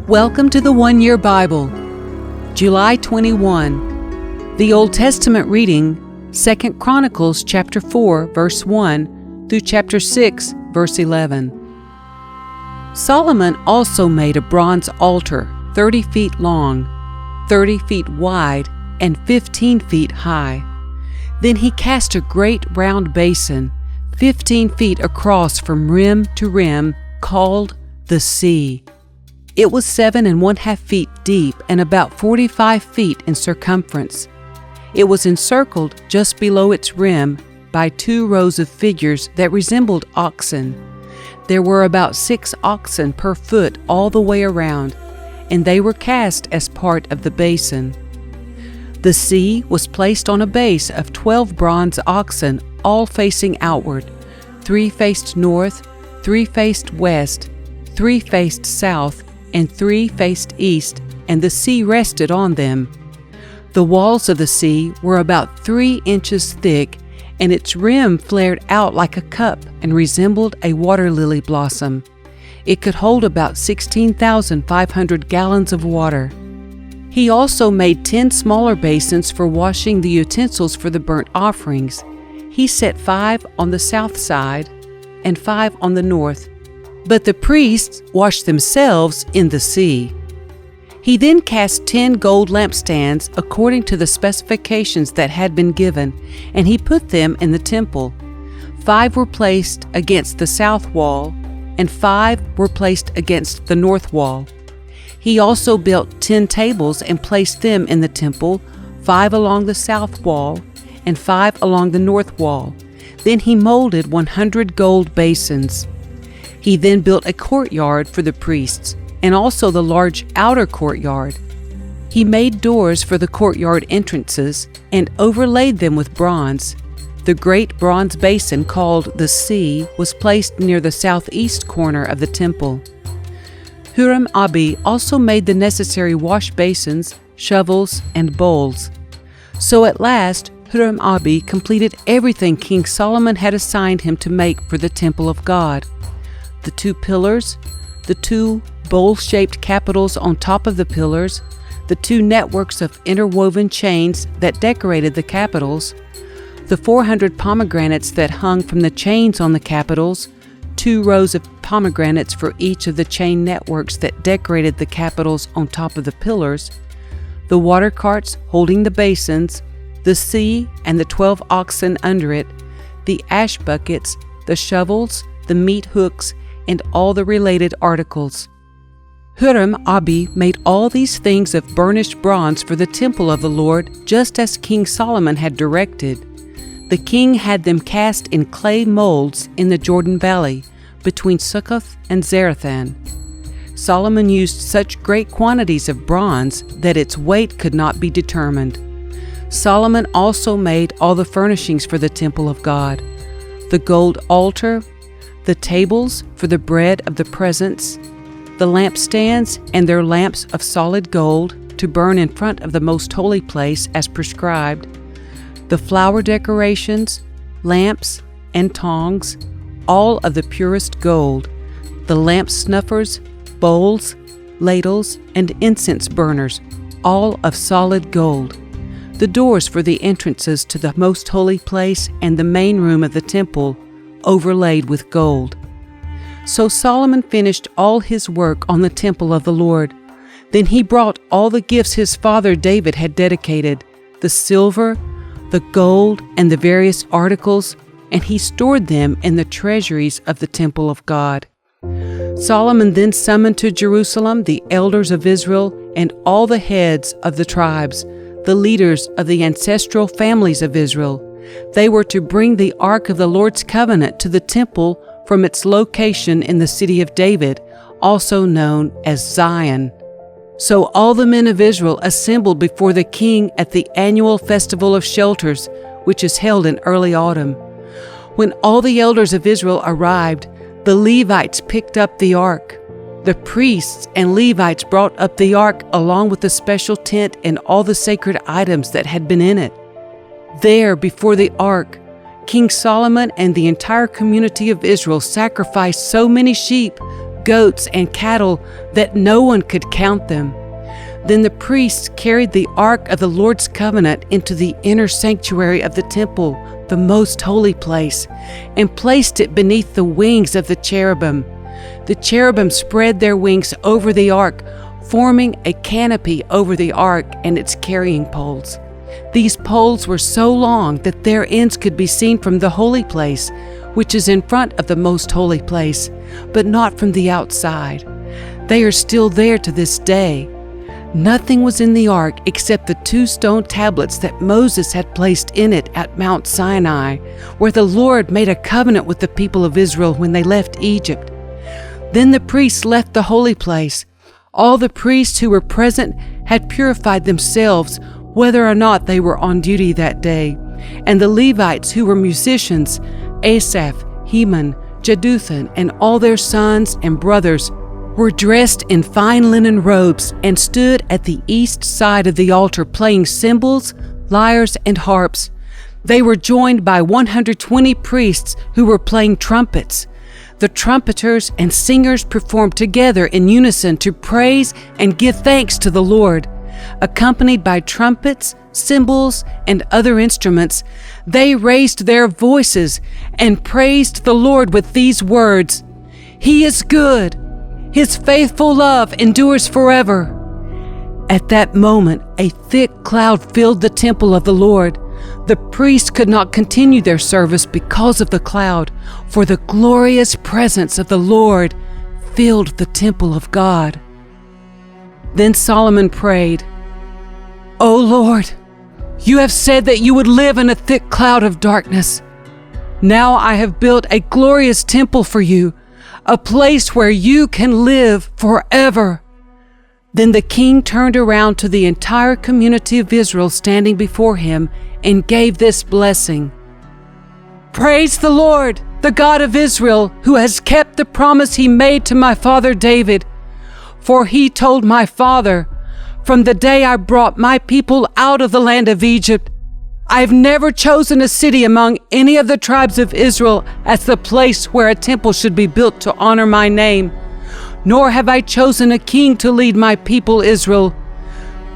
Welcome to the One Year Bible, July 21. The Old Testament reading, 2 Chronicles chapter 4, verse 1 through chapter 6, verse 11. Solomon also made a bronze altar 30 feet long, 30 feet wide, and 15 feet high. Then he cast a great round basin, 15 feet across from rim to rim, called the sea. It was 7½ feet deep and about 45 feet in circumference. It was encircled just below its rim by 2 rows of figures that resembled oxen. There were about 6 oxen per foot all the way around, and they were cast as part of the basin. The sea was placed on a base of 12 bronze oxen, all facing outward. 3 faced north, 3 faced west, 3 faced south, and 3 faced east, and the sea rested on them. The walls of the sea were about 3 inches thick, and its rim flared out like a cup and resembled a water lily blossom. It could hold about 16,500 gallons of water. He also made 10 smaller basins for washing the utensils for the burnt offerings. He set 5 on the south side and 5 on the north, but the priests washed themselves in the sea. He then cast 10 gold lampstands according to the specifications that had been given, and he put them in the temple. 5 were placed against the south wall, and 5 were placed against the north wall. He also built 10 tables and placed them in the temple, 5 along the south wall and 5 along the north wall. Then he molded 100 gold basins. He then built a courtyard for the priests and also the large outer courtyard. He made doors for the courtyard entrances and overlaid them with bronze. The great bronze basin called the sea was placed near the southeast corner of the temple. Huram-Abi also made the necessary wash basins, shovels, and bowls. So at last, Huram-Abi completed everything King Solomon had assigned him to make for the temple of God. The 2 pillars, the 2 bowl-shaped capitals on top of the pillars, the 2 networks of interwoven chains that decorated the capitals, the 400 pomegranates that hung from the chains on the capitals, 2 rows of pomegranates for each of the chain networks that decorated the capitals on top of the pillars, the water carts holding the basins, the sea and the 12 oxen under it, the ash buckets, the shovels, the meat hooks, and all the related articles. Huram-Abi made all these things of burnished bronze for the temple of the Lord, just as King Solomon had directed. The king had them cast in clay molds in the Jordan Valley, between Succoth and Zarethan. Solomon used such great quantities of bronze that its weight could not be determined. Solomon also made all the furnishings for the temple of God: the gold altar, the tables for the bread of the presence, the lampstands and their lamps of solid gold to burn in front of the most holy place as prescribed, the flower decorations, lamps, and tongs, all of the purest gold, the lamp snuffers, bowls, ladles, and incense burners, all of solid gold, the doors for the entrances to the most holy place and the main room of the temple, overlaid with gold. So Solomon finished all his work on the temple of the Lord. Then he brought all the gifts his father David had dedicated, the silver, the gold, and the various articles, and he stored them in the treasuries of the temple of God. Solomon then summoned to Jerusalem the elders of Israel and all the heads of the tribes, the leaders of the ancestral families of Israel. They were to bring the ark of the Lord's covenant to the temple from its location in the city of David, also known as Zion. So all the men of Israel assembled before the king at the annual festival of shelters, which is held in early autumn. When all the elders of Israel arrived, the Levites picked up the ark. The priests and Levites brought up the ark along with the special tent and all the sacred items that had been in it. There, before the ark, King Solomon and the entire community of Israel sacrificed so many sheep, goats and cattle that no one could count them. Then the priests carried the ark of the Lord's covenant into the inner sanctuary of the temple, the most holy place, and placed it beneath the wings of the cherubim. The cherubim spread their wings over the ark, forming a canopy over the ark and its carrying poles. These poles were so long that their ends could be seen from the holy place, which is in front of the most holy place, but not from the outside. They are still there to this day. Nothing was in the ark except the 2 stone tablets that Moses had placed in it at Mount Sinai, where the Lord made a covenant with the people of Israel when they left Egypt. Then the priests left the holy place. All the priests who were present had purified themselves, whether or not they were on duty that day. And the Levites who were musicians, Asaph, Heman, Jeduthun, and all their sons and brothers, were dressed in fine linen robes and stood at the east side of the altar playing cymbals, lyres, and harps. They were joined by 120 priests who were playing trumpets. The trumpeters and singers performed together in unison to praise and give thanks to the Lord. Accompanied by trumpets, cymbals, and other instruments, they raised their voices and praised the Lord with these words, "He is good. His faithful love endures forever." At that moment, a thick cloud filled the temple of the Lord. The priests could not continue their service because of the cloud, for the glorious presence of the Lord filled the temple of God. Then Solomon prayed, "O Lord, you have said that you would live in a thick cloud of darkness. Now I have built a glorious temple for you, a place where you can live forever." Then the king turned around to the entire community of Israel standing before him and gave this blessing. "Praise the Lord, the God of Israel, who has kept the promise he made to my father David. For he told my father, 'From the day I brought my people out of the land of Egypt, I have never chosen a city among any of the tribes of Israel as the place where a temple should be built to honor my name, nor have I chosen a king to lead my people Israel.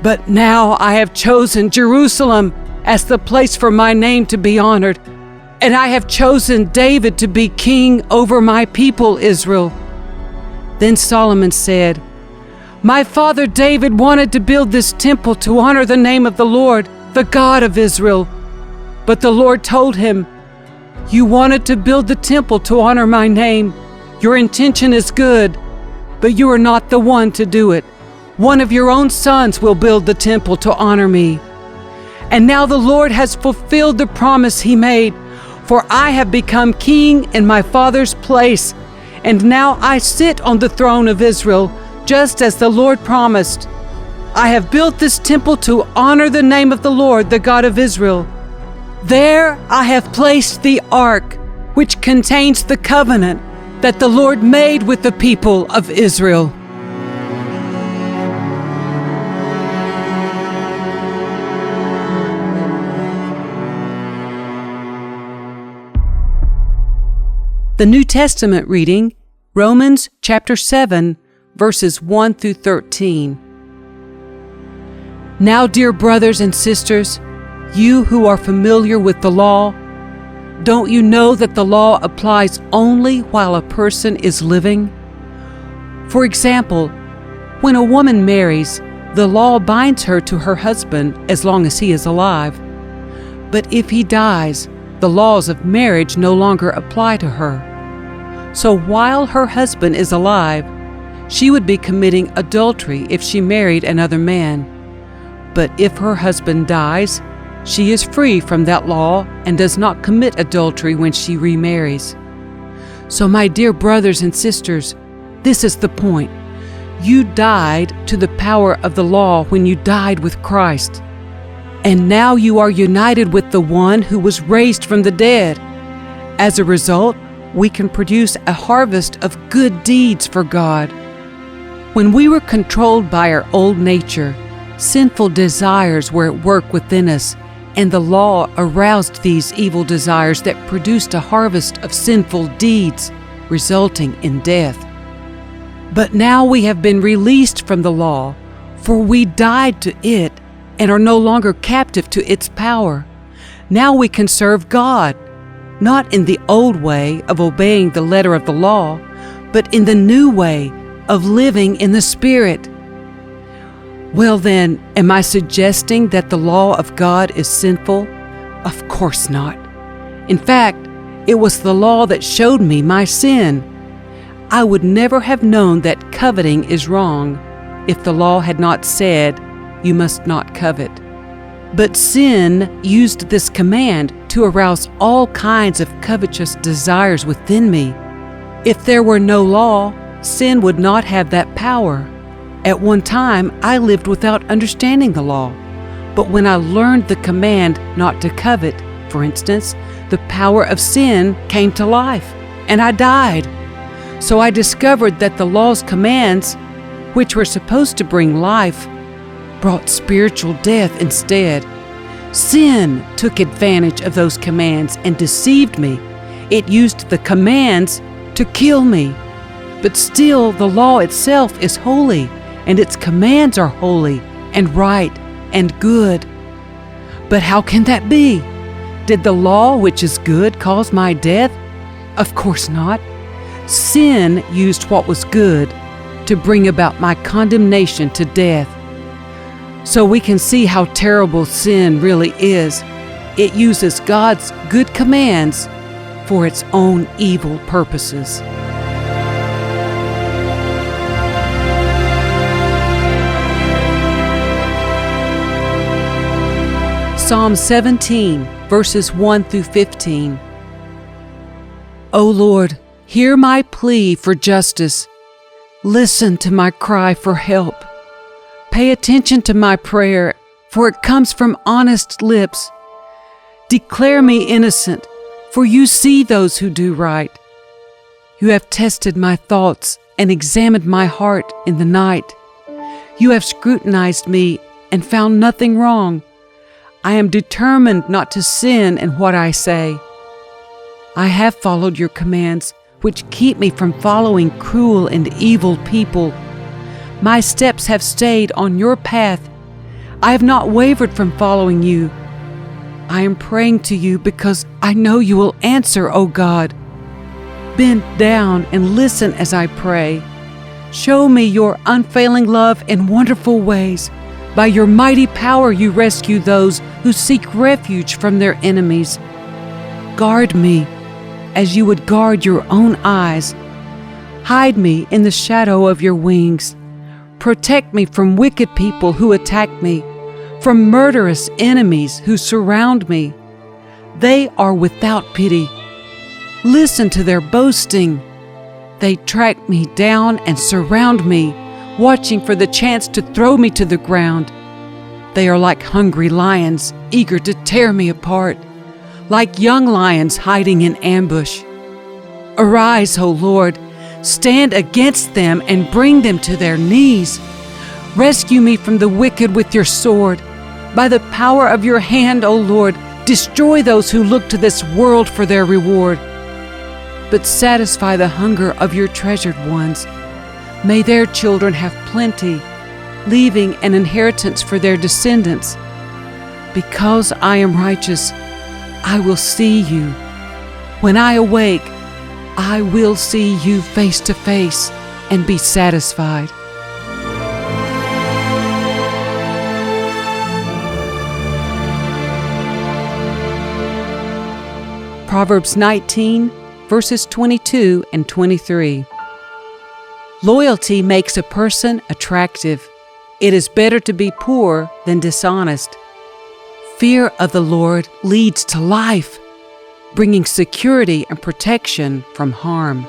But now I have chosen Jerusalem as the place for my name to be honored, and I have chosen David to be king over my people Israel." Then Solomon said, "My father David wanted to build this temple to honor the name of the Lord, the God of Israel. But the Lord told him, 'You wanted to build the temple to honor my name. Your intention is good, but you are not the one to do it. One of your own sons will build the temple to honor me.' And now the Lord has fulfilled the promise he made, for I have become king in my father's place, and now I sit on the throne of Israel, just as the Lord promised. I have built this temple to honor the name of the Lord, the God of Israel. There I have placed the ark, which contains the covenant that the Lord made with the people of Israel." The New Testament reading, Romans chapter 7, verses 1 through 13. Now, dear brothers and sisters, you who are familiar with the law, don't you know that the law applies only while a person is living? For example, when a woman marries, the law binds her to her husband as long as he is alive. But if he dies, the laws of marriage no longer apply to her. So while her husband is alive, she would be committing adultery if she married another man. But if her husband dies, she is free from that law and does not commit adultery when she remarries. So my dear brothers and sisters, this is the point. You died to the power of the law when you died with Christ. And now you are united with the one who was raised from the dead. As a result, we can produce a harvest of good deeds for God. When we were controlled by our old nature, sinful desires were at work within us, and the law aroused these evil desires that produced a harvest of sinful deeds, resulting in death. But now we have been released from the law, for we died to it and are no longer captive to its power. Now we can serve God, not in the old way of obeying the letter of the law, but in the new way of living in the Spirit. Well then, am I suggesting that the law of God is sinful? Of course not. In fact, it was the law that showed me my sin. I would never have known that coveting is wrong if the law had not said, "You must not covet." But sin used this command to arouse all kinds of covetous desires within me. If there were no law, sin would not have that power. At one time, I lived without understanding the law. But when I learned the command not to covet, for instance, the power of sin came to life, and I died. So I discovered that the law's commands, which were supposed to bring life, brought spiritual death instead. Sin took advantage of those commands and deceived me. It used the commands to kill me. But still, the law itself is holy, and its commands are holy and right and good. But how can that be? Did the law, which is good, cause my death? Of course not. Sin used what was good to bring about my condemnation to death. So we can see how terrible sin really is. It uses God's good commands for its own evil purposes. Psalm 17, verses 1 through 15. O Lord, hear my plea for justice. Listen to my cry for help. Pay attention to my prayer, for it comes from honest lips. Declare me innocent, for you see those who do right. You have tested my thoughts and examined my heart in the night. You have scrutinized me and found nothing wrong. I am determined not to sin in what I say. I have followed your commands, which keep me from following cruel and evil people. My steps have stayed on your path. I have not wavered from following you. I am praying to you because I know you will answer, O God. Bend down and listen as I pray. Show me your unfailing love in wonderful ways. By your mighty power you rescue those who seek refuge from their enemies. Guard me as you would guard your own eyes. Hide me in the shadow of your wings. Protect me from wicked people who attack me, from murderous enemies who surround me. They are without pity. Listen to their boasting. They track me down and surround me, watching for the chance to throw me to the ground. They are like hungry lions, eager to tear me apart, like young lions hiding in ambush. Arise, O Lord, stand against them and bring them to their knees. Rescue me from the wicked with your sword. By the power of your hand, O Lord, destroy those who look to this world for their reward. But satisfy the hunger of your treasured ones. May their children have plenty, leaving an inheritance for their descendants. Because I am righteous, I will see you. When I awake, I will see you face to face and be satisfied. Proverbs 19, verses 22 and 23. Loyalty makes a person attractive. It is better to be poor than dishonest. Fear of the Lord leads to life, bringing security and protection from harm.